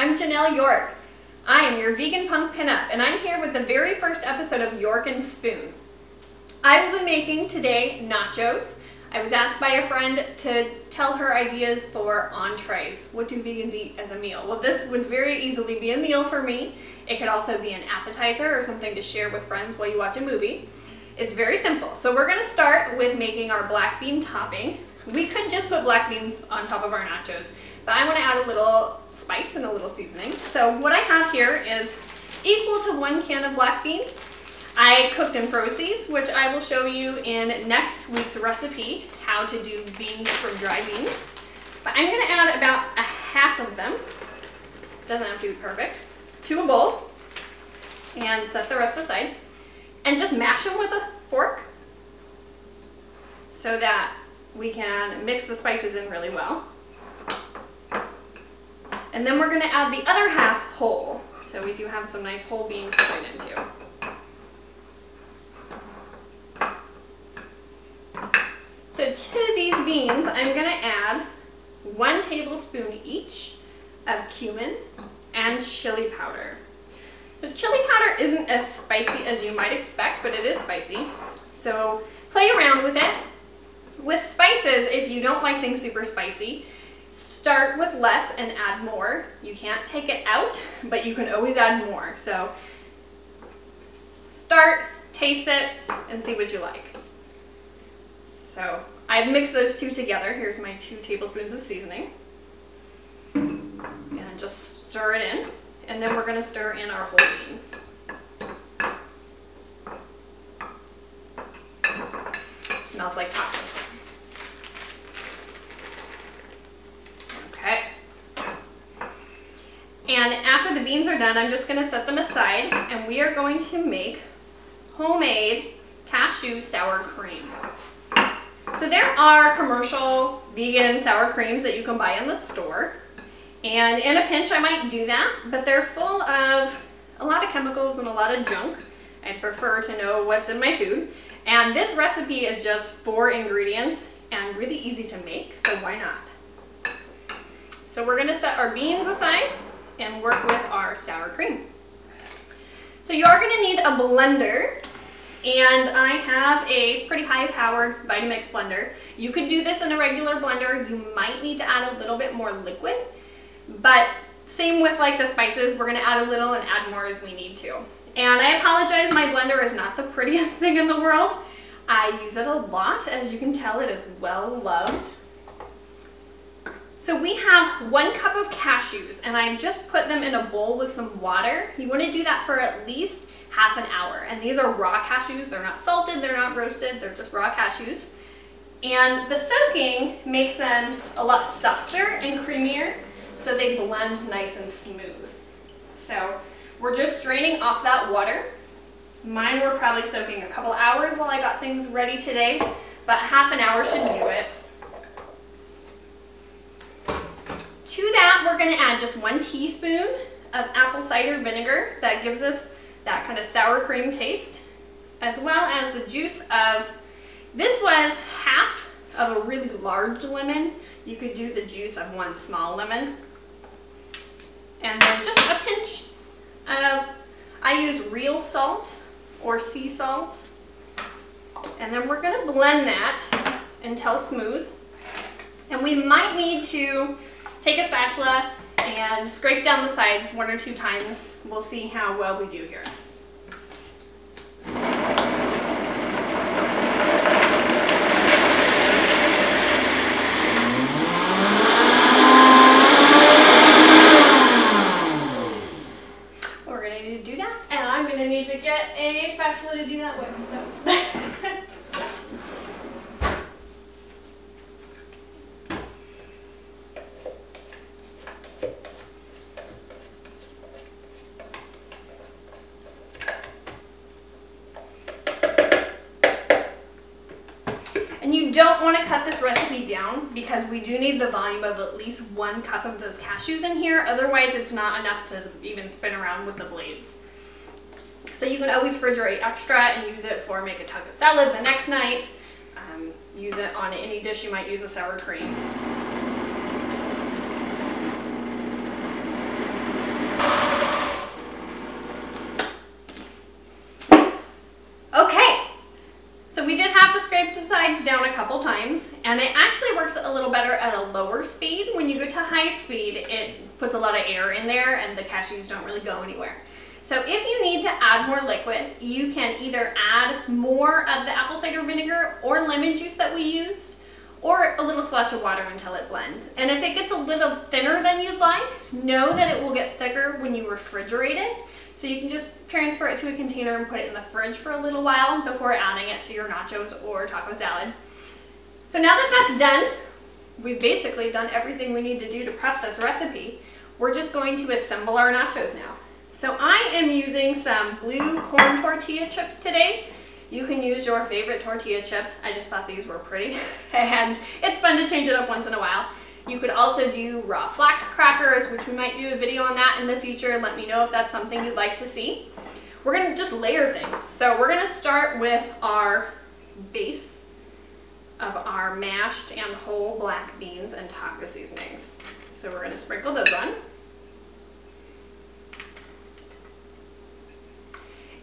I'm Janelle York. I am your vegan punk pinup, and I'm here with the very first episode of York and Spoon. I will be making today nachos. I was asked by a friend to tell her ideas for entrees. What do vegans eat as a meal? Well, this would very easily be a meal for me. It could also be an appetizer or something to share with friends while you watch a movie. It's very simple. So we're gonna start with making our black bean topping. We could just put black beans on top of our nachos, but I wanna add a little spice and a little seasoning. So what I have here is equal to 1 can of black beans. I cooked and froze these, which I will show you in next week's recipe, how to do beans from dry beans. But I'm gonna add about a half of them, doesn't have to be perfect, to a bowl and set the rest aside. And just mash them with a fork so that we can mix the spices in really well. And then we're gonna add the other half whole. So we do have some nice whole beans to bite into. So to these beans, I'm gonna add 1 tablespoon each of cumin and chili powder. So chili powder isn't as spicy as you might expect, but it is spicy. So play around with it. With spices, if you don't like things super spicy, start with less and add more. You can't take it out, but you can always add more. So start, taste it, and see what you like. So I've mixed those two together. Here's my 2 tablespoons of seasoning. And just stir it in. And then we're gonna stir in our whole beans. It smells like tacos. Okay. And after the beans are done, I'm just gonna set them aside, and we are going to make homemade cashew sour cream. So there are commercial vegan sour creams that you can buy in the store. And in a pinch, I might do that, but they're full of a lot of chemicals and a lot of junk. I prefer to know what's in my food. And this recipe is just 4 ingredients and really easy to make, so why not? So we're gonna set our beans aside and work with our sour cream. So you are gonna need a blender, and I have a pretty high-powered Vitamix blender. You could do this in a regular blender. You might need to add a little bit more liquid. But same with like the spices, we're gonna add a little and add more as we need to. And I apologize, my blender is not the prettiest thing in the world. I use it a lot. As you can tell, it is well loved. So we have 1 cup of cashews, and I just put them in a bowl with some water. You wanna do that for at least half an hour. And these are raw cashews. They're not salted, they're not roasted, they're just raw cashews. And the soaking makes them a lot softer and creamier, so they blend nice and smooth. So we're just draining off that water. Mine were probably soaking a couple hours while I got things ready today, but half an hour should do it. To that, we're gonna add just 1 teaspoon of apple cider vinegar. That gives us that kind of sour cream taste, as well as the juice of, this was half of a really large lemon. You could do the juice of 1 small lemon. And then just a pinch of, I use real salt or sea salt. And then we're gonna blend that until smooth. And we might need to take a spatula and scrape down the sides 1 or 2 times. We'll see how well we do here. To get a spatula to do that with, so. And you don't want to cut this recipe down because we do need the volume of at least 1 cup of those cashews in here. Otherwise, it's not enough to even spin around with the blades. So you can always refrigerate extra and use it for make a taco salad the next night. Use it on any dish you might use a sour cream. And it actually works a little better at a lower speed. When you go to high speed, it puts a lot of air in there and the cashews don't really go anywhere. So if you need to add more liquid, you can either add more of the apple cider vinegar or lemon juice that we used, or a little splash of water until it blends. And if it gets a little thinner than you'd like, know that it will get thicker when you refrigerate it. So you can just transfer it to a container and put it in the fridge for a little while before adding it to your nachos or taco salad. So now that that's done, we've basically done everything we need to do to prep this recipe. We're just going to assemble our nachos now. So I am using some blue corn tortilla chips today. You can use your favorite tortilla chip. I just thought these were pretty and it's fun to change it up once in a while. You could also do raw flax crackers, which we might do a video on that in the future. Let me know if that's something you'd like to see. We're gonna just layer things. So we're gonna start with our base of our mashed and whole black beans and taco seasonings. So we're gonna sprinkle those on.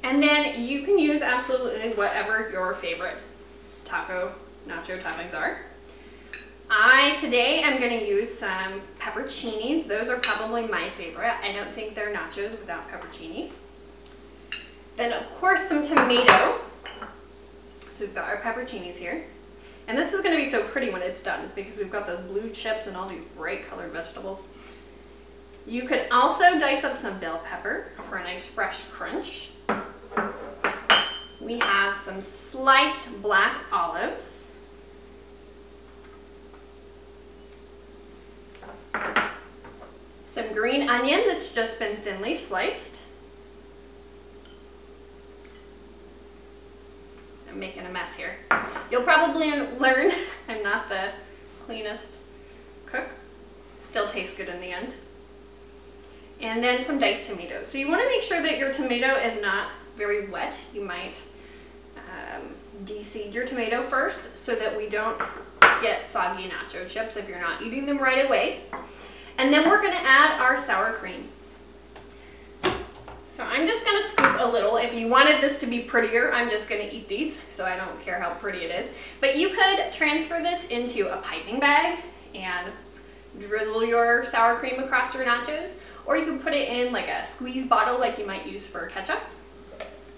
And then you can use absolutely whatever your favorite taco nacho toppings are. I today am going to use some pepperocinis. Those are probably my favorite. I don't think they're nachos without pepperocinis. Then of course some tomato. So we've got our pepperocinis here. And this is going to be so pretty when it's done because we've got those blue chips and all these bright colored vegetables. You could also dice up some bell pepper for a nice fresh crunch. We have some sliced black olives. Some green onion that's just been thinly sliced. I'm making a mess here. You'll probably learn I'm not the cleanest cook. Still tastes good in the end. And then some diced tomatoes. So you want to make sure that your tomato is not very wet. You might de-seed your tomato first so that we don't get soggy nacho chips if you're not eating them right away. And then we're going to add our sour cream. So I'm just going to scoop a little. If you wanted this to be prettier, I'm just going to eat these, so I don't care how pretty it is. But you could transfer this into a piping bag and drizzle your sour cream across your nachos, or you can put it in like a squeeze bottle like you might use for ketchup.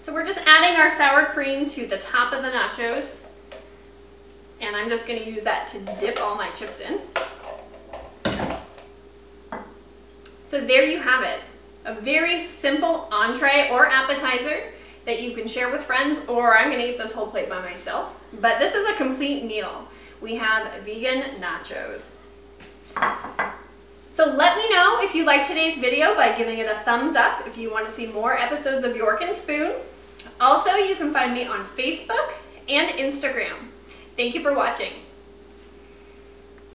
So we're just adding our sour cream to the top of the nachos, and I'm just going to use that to dip all my chips in. So there you have it. A very simple entree or appetizer that you can share with friends, or I'm going to eat this whole plate by myself. But this is a complete meal. We have vegan nachos. So let me know if you liked today's video by giving it a thumbs up if you want to see more episodes of York and Spoon. Also, you can find me on Facebook and Instagram. Thank you for watching.